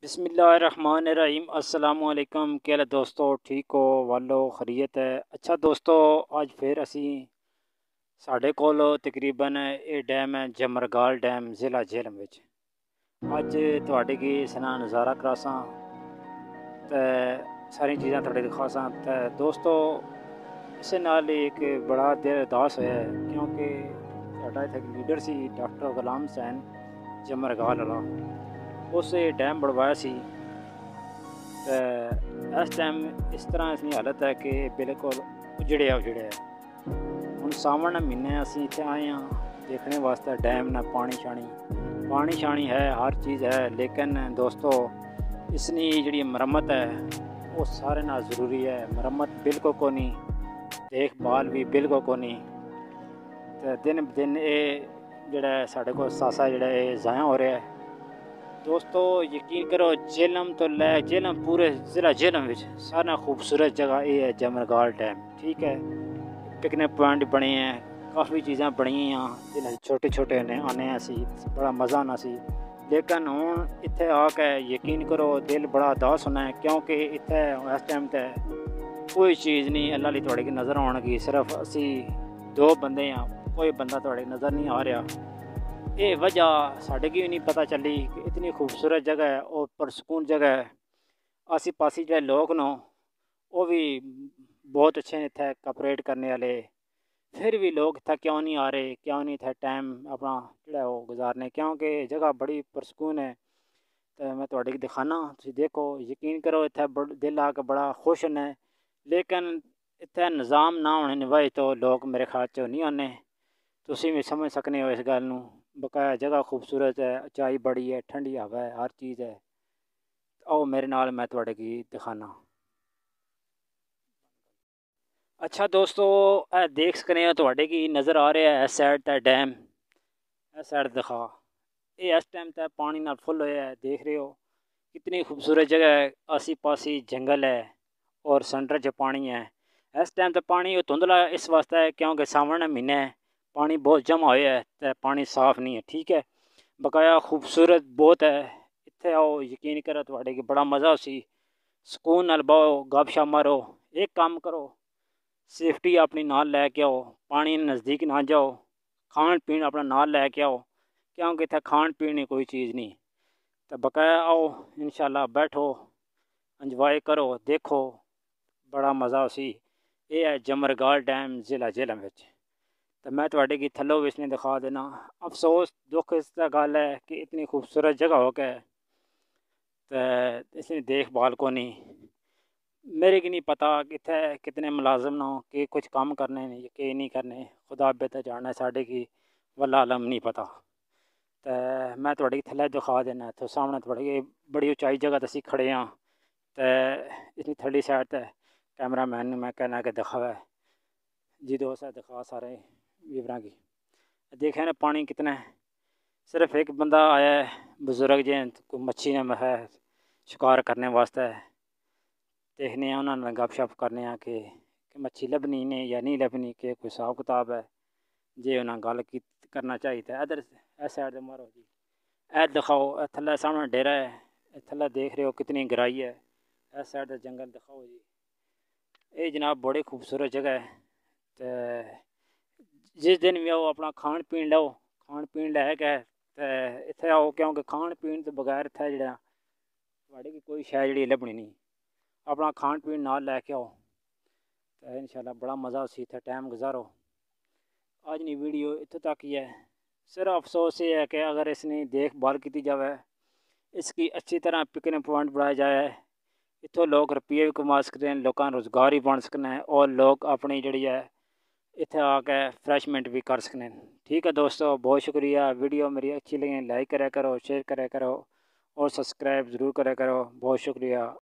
बिस्मिल्लाहिर्रहमानिर्रहीम। अस्सलामुअलैकुम। क्या हाल है दोस्तों, ठीक हो? वालो खरीयत है। अच्छा दोस्तों, आज फिर असी साढ़े कोल तकरीबन ये डैम है जमरगाल डैम, ज़िला झेलम विच। अज तुहाडे की सना नज़ारा करासां ते सारी चीज़ां तुहाडे दिखासां। ते दोस्तों, इस नाल एक बड़ा दिल उदास होया है क्योंकि साडा इत्थे एक leader C doctor Ghulam Hussain जमरगाल वाला, उस डैम बनवाया सी। ते इस टाइम इस तरह इसकी हालत है कि बिल्कुल उजड़िया हुण सावन महीने असीं इत्थे आए हाँ देखने वास्ते डैम ना पानी शानी है, हर चीज़ है, लेकिन दोस्तों इसकी जी मरम्मत है वो सारे नाल ज़रूरी है। मरम्मत बिल्कुल को नहीं, देखभाल भी बिल्कुल को नहीं। ते दिन ब दिन ये जोड़ा साढ़े को सासा जोड़ा ज़ाया हो रहा है। दोस्तों यकीन करो, झेलम तो लै झेलम पूरे ज़िला झेलम विच सारा खूबसूरत जगह ये है जमरगाल डैम। ठीक है, पिकनिक पॉइंट बने हैं, काफ़ी चीज़ां बनी जिन्हें छोटे छोटे ने आने असी बड़ा मज़ा आना सी। लेकिन हुण इत्थे आके यकीन करो दिल बड़ा उदास होना है क्योंकि इत्थे इस टाइम ते कोई चीज़ नहीं अल्लाह ली तुहाडे नज़र आउणगी। सिर्फ असी दो बंदे हाँ, कोई बंदा तुहाडे नज़र नहीं आ रहा। ये वजह साढ़े की भी नहीं पता चली कि इतनी खूबसूरत जगह है और पुरसकून जगह है। आसी पासी जो लोग न वो भी बहुत अच्छे ने इत्थे कापरेट करने वाले। फिर भी लोग इत्थे क्यों नहीं आ रहे, क्यों नहीं इत्थे टाइम अपना जोड़ा वो गुजारने, क्योंकि जगह बड़ी पुरसकून है। तो मैं तुहाडे की दिखाना, तुसीं देखो, यकीन करो इत्थे दिल आके बड़ा खुश होना है। लेकिन इत्थे निज़ाम ना होने दी वजह तो लोग मेरे ख्याल च नहीं आने। तुसीं भी समझ सकने हो इस गल नूं। बकाया जगह खूबसूरत है, उचाई बड़ी है, ठंडी हवा है, हर चीज़ है। आओ मेरे नाल मैं तुहाडे की दिखाना। अच्छा दोस्तों, देख सकने हो तुहाडे की नज़र आ रहा है इस साइड ते डैम, इस साइड दिखा। ये इस टाइम ते पानी नाल फुल होया है, देख रहे हो कितनी खूबसूरत जगह है। आसी पासी जंगल है और सेंटर च पानी है। इस टाइम ते पानी धुंधला इस वास्ते है क्योंकि सावन महीने पानी बहुत जमा होया है ते पानी साफ नहीं है। ठीक है, बकाया खूबसूरत बहुत है। इत्थे आओ, यकीन करो तुहाडे की बड़ा मज़ा उसी सुकून नाल बहो, गप शप मारो। एक काम करो, सेफ्टी अपनी नाल लैके आओ, पानी नज़दीक ना जाओ, खान पीन अपना नाल लैके आओ क्योंकि इत्थे खान पीन की कोई चीज़ नहीं। तो बकाया आओ, इंशाल्लाह बैठो, इंजॉय करो, देखो, बड़ा मज़ा उसी। ये है जमरगाल डैम, ज़िला झेलम विच। तो मैं तुहाडे की थल्लों भी इसने दिखा देना। अफसोस दुख इस गल है कि इतनी खूबसूरत जगह हो के तो इसकी देखभाल को नहीं। मेरे की नहीं पता कि इत्थे कितने मुलाजम न कि कुछ काम करने ने कि नहीं करने, खुदा बेहतर जाने, साढ़े की वल्ला आलम नहीं पता। तो मैं तुहाडे थल्ले दिखा देना, तो सामने तुहाडे की बड़ी उचाई जगह असीं खड़े हाँ। तो इसकी थल्ली साइड ते कैमरा मैन मैं कहना कि दिखावे जी, दोस्त है दिखा सारे व्यूवरां की। देखे ना पानी कितना है। सिर्फ एक बंदा आया है बुजुर्ग जे को मच्छी ने है शिकार करने वास्ते। देखने उन्होंने गप शप करने कि मच्छी लभनी ने या नहीं लभनी, कि कोई हिसाब किताब है जे उन्हें गल की करना चाहिए। इधर इस साइड से मारो जी, ए दिखाओ, थल्ले सामने डेरा है, थल्ले देख रहे हो कितनी गहराई है। इस साइड जंगल दिखाओ जी। ये जनाब बड़ी खूबसूरत जगह है। तो जिस दिन भी आओ अपना खान पीन लो, खान पीन लैके ते इत्थे आओ क्योंकि खान पीन तो बगैर इत्थे जेह्ड़ा तुहाडे की कोई शै जेह्ड़ी लभनी नहीं। अपना खान पीन नाल लैके आओ तो इंशाल्लाह बड़ा मज़ा उसी इत्थे टाइम गुजारो। अज दी वीडियो इत्थों तक ही है। सिर्फ अफसोस ये है कि अगर इसकी देखभाल की जाए, इसकी अच्छी तरह पिकनिक पॉइंट बनाया जाए, इत्थों लोग रुपये भी कमा सकते हैं, लोगों रोज़गार भी बन सकते हैं और लोग अपनी जी है इत्थे आके फ्रैशमेंट भी कर सकते हैं। ठीक है दोस्तों, बहुत शुक्रिया। वीडियो मेरी अच्छी लगी लाइक करा करो, शेयर करा करो और सब्सक्राइब ज़रूर करा करो। बहुत शुक्रिया।